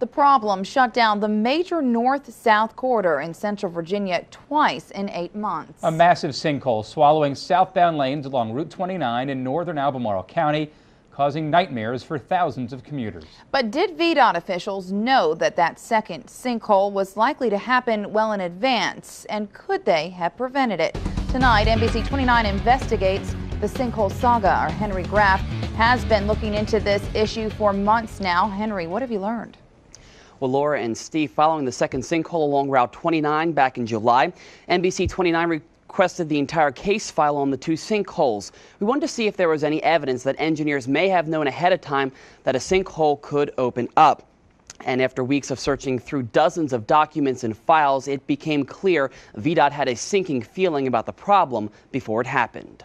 The problem shut down the major north-south corridor in central Virginia twice in 8 months. A massive sinkhole swallowing southbound lanes along Route 29 in northern Albemarle County, causing nightmares for thousands of commuters. But did VDOT officials know that second sinkhole was likely to happen well in advance? And could they have prevented it? Tonight, NBC 29 investigates the sinkhole saga. Our Henry Graff has been looking into this issue for months now. Henry, what have you learned? Well, Laura and Steve, following the second sinkhole along Route 29 back in July, NBC 29 requested the entire case file on the two sinkholes. We wanted to see if there was any evidence that engineers may have known ahead of time that a sinkhole could open up. And after weeks of searching through dozens of documents and files, it became clear VDOT had a sinking feeling about the problem before it happened.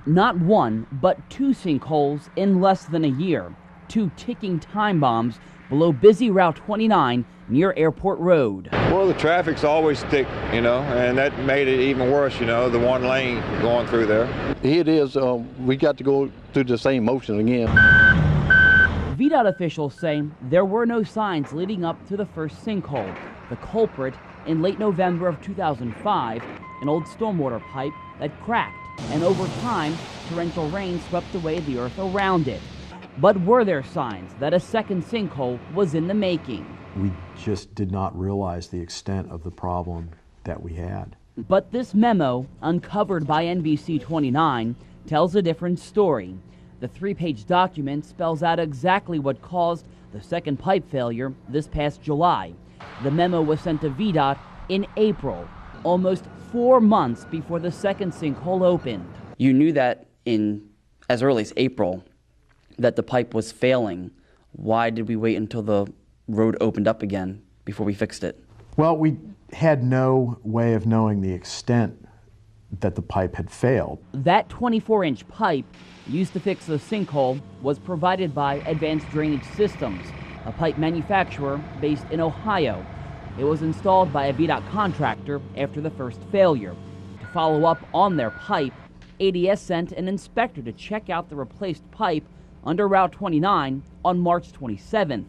Not one, but two sinkholes in less than a year. Two ticking time bombs below busy Route 29 near Airport Road. Well, the traffic's always thick, and that made it even worse, the one lane going through there. It is. We got to go through the same motion again. VDOT officials say there were no signs leading up to the first sinkhole. The culprit, in late November of 2005, an old stormwater pipe that cracked, and over time, torrential rain swept away the earth around it. But were there signs that a second sinkhole was in the making? We just did not realize the extent of the problem that we had. But this memo, uncovered by NBC 29, tells a different story. The 3-page document spells out exactly what caused the second pipe failure this past July. The memo was sent to VDOT in April, almost 4 months before the second sinkhole opened. You knew that in as early as April that the pipe was failing. Why did we wait until the road opened up again before we fixed it? Well, we had no way of knowing the extent that the pipe had failed. That 24-inch pipe used to fix the sinkhole was provided by Advanced Drainage Systems, a pipe manufacturer based in Ohio. It was installed by a VDOT contractor after the first failure. To follow up on their pipe, ADS sent an inspector to check out the replaced pipe under Route 29 on March 27th.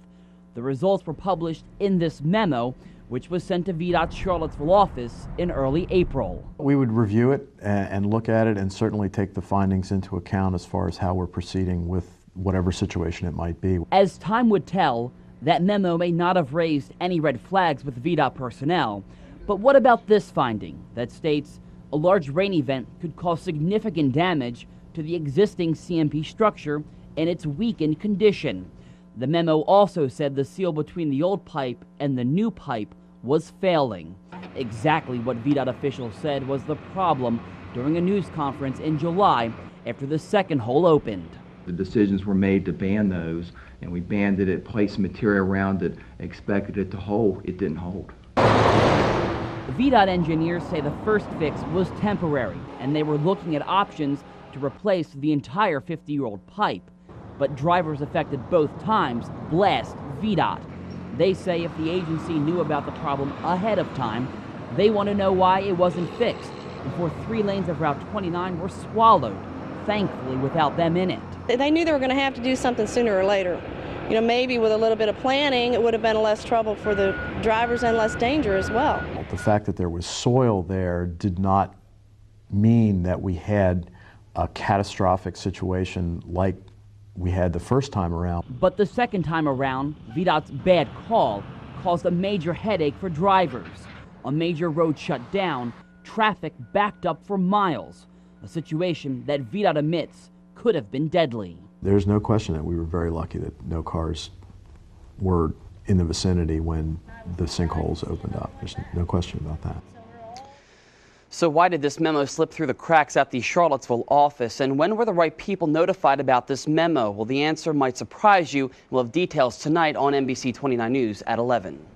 The results were published in this memo, which was sent to VDOT's Charlottesville office in early April. We would review it and look at it and certainly take the findings into account as far as how we're proceeding with whatever situation it might be. As time would tell, that memo may not have raised any red flags with VDOT personnel. But what about this finding that states a large rain event could cause significant damage to the existing CMP structure and its weakened condition? The memo also said the seal between the old pipe and the new pipe was failing. Exactly what VDOT officials said was the problem during a news conference in July after the second hole opened. The decisions were made to ban those, and we banned it, placed material around it, expected it to hold. It didn't hold. VDOT engineers say the first fix was temporary, and they were looking at options to replace the entire 50-year-old pipe. But drivers affected both times blast VDOT. They say if the agency knew about the problem ahead of time, they want to know why it wasn't fixed before 3 lanes of Route 29 were swallowed, thankfully without them in it. They knew they were going to have to do something sooner or later. Maybe with a little bit of planning, it would have been less trouble for the drivers and less danger as well. The fact that there was soil there did not mean that we had a catastrophic situation like we had the first time around. But the second time around, VDOT's bad call caused a major headache for drivers. A major road shut down, traffic backed up for miles, a situation that VDOT admits could have been deadly. There's no question that we were very lucky that no cars were in the vicinity when the sinkholes opened up. There's no question about that. So why did this memo slip through the cracks at the Charlottesville office? And when were the right people notified about this memo? Well, the answer might surprise you. We'll have details tonight on NBC 29 News at 11.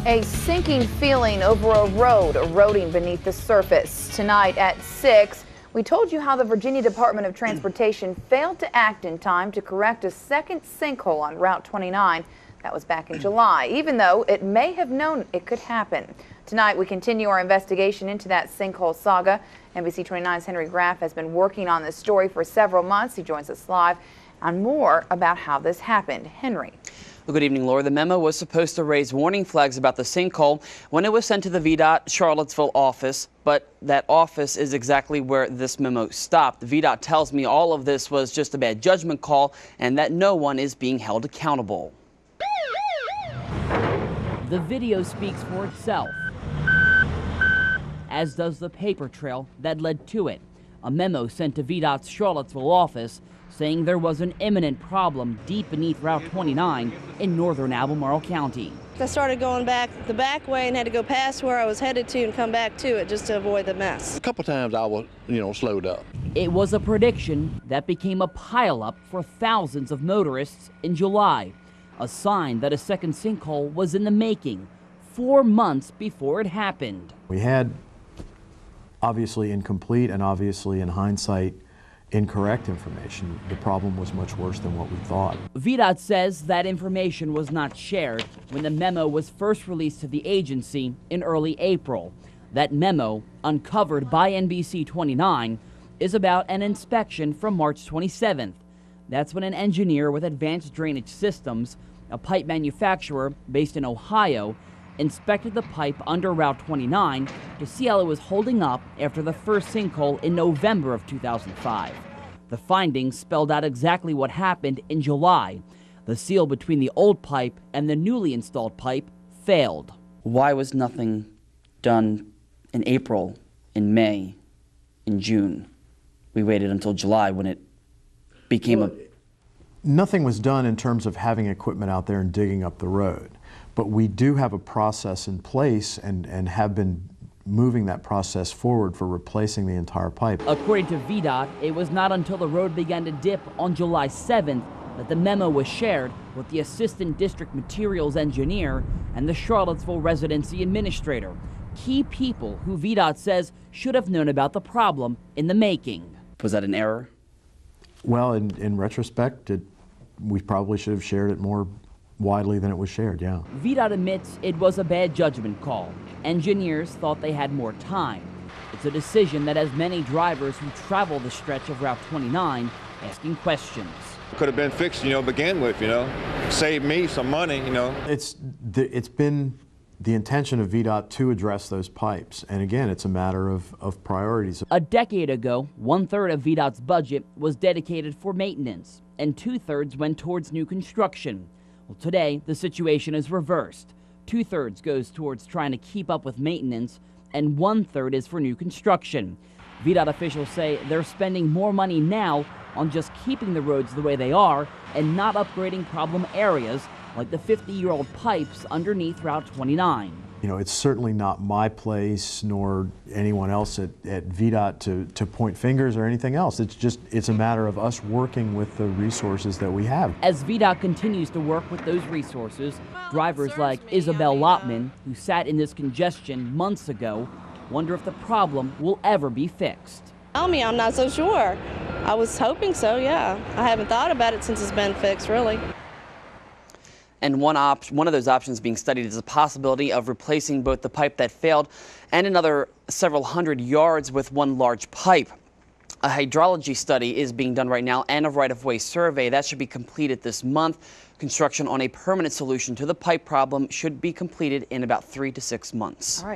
A sinking feeling over a road eroding beneath the surface. Tonight at 6, we told you how the Virginia Department of Transportation failed to act in time to correct a second sinkhole on Route 29. That was back in July, even though it may have known it could happen. Tonight, we continue our investigation into that sinkhole saga. NBC 29's Henry Graff has been working on this story for several months. He joins us live on more about how this happened. Henry. Well, good evening, Laura. The memo was supposed to raise warning flags about the sinkhole when it was sent to the VDOT Charlottesville office, but that office is exactly where this memo stopped. VDOT tells me all of this was just a bad judgment call and that no one is being held accountable. The video speaks for itself, as does the paper trail that led to it. A memo sent to VDOT's Charlottesville office saying there was an imminent problem deep beneath Route 29 in northern Albemarle County. I started going back the back way and had to go past where I was headed to and come back to it just to avoid the mess. A couple times I was, slowed up. It was a prediction that became a pileup for thousands of motorists in July, a sign that a second sinkhole was in the making 4 months before it happened. We had obviously incomplete and obviously in hindsight incorrect information. The problem was much worse than what we thought. VDOT says that information was not shared when the memo was first released to the agency in early April. That memo, uncovered by NBC 29, is about an inspection from March 27th. That's when an engineer with Advanced Drainage Systems, a pipe manufacturer based in Ohio, inspected the pipe under Route 29 to see how it was holding up after the first sinkhole in November of 2005. The findings spelled out exactly what happened in July. The seal between the old pipe and the newly installed pipe failed. Why was nothing done in April, in May, in June? We waited until July when it became Nothing was done in terms of having equipment out there and digging up the road. But we do have a process in place and have been moving that process forward for replacing the entire pipe. According to VDOT, it was not until the road began to dip on July 7th that the memo was shared with the Assistant District Materials Engineer and the Charlottesville Residency Administrator, key people who VDOT says should have known about the problem in the making. Was that an error? Well, in retrospect, we probably should have shared it more widely than it was shared, yeah. VDOT admits it was a bad judgment call. Engineers thought they had more time. It's a decision that has many drivers who travel the stretch of Route 29 asking questions. Could have been fixed, begin with, save me some money, It's been the intention of VDOT to address those pipes. And again, it's a matter of priorities. A decade ago, 1/3 of VDOT's budget was dedicated for maintenance, and 2/3 went towards new construction. Well, today, the situation is reversed. 2/3 goes towards trying to keep up with maintenance, and 1/3 is for new construction. VDOT officials say they're spending more money now on just keeping the roads the way they are and not upgrading problem areas like the 50-year-old pipes underneath Route 29. It's certainly not my place nor anyone else at VDOT to point fingers or anything else. It's a matter of us working with the resources that we have. As VDOT continues to work with those resources, drivers like Isabel Lotman, who sat in this congestion months ago, wonder if the problem will ever be fixed. Tell me, I'm not so sure. I was hoping so, yeah. I haven't thought about it since it's been fixed, really. And one of those options being studied is the possibility of replacing both the pipe that failed and another several hundred yards with one large pipe. A hydrology study is being done right now and a right-of-way survey. That should be completed this month. Construction on a permanent solution to the pipe problem should be completed in about 3 to 6 months. All right.